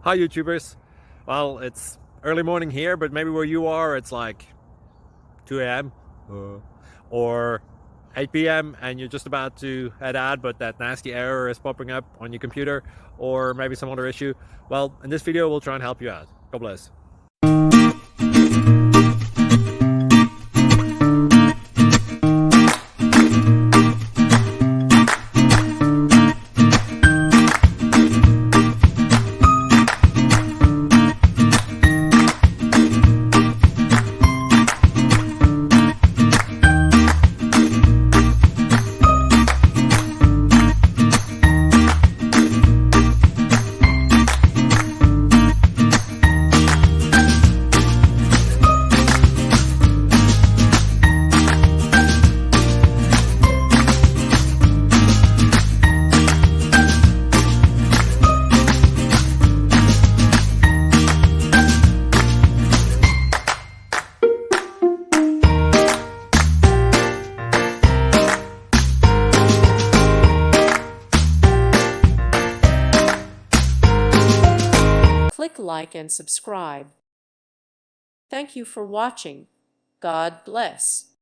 Hi YouTubers. Well, it's early morning here, but maybe where you are it's like 2 a.m. Or 8 p.m. and you're just about to head out, but that nasty error is popping up on your computer, or maybe some other issue. Well, in this video we'll try and help you out. God bless. Click like and subscribe. Thank you for watching. God bless.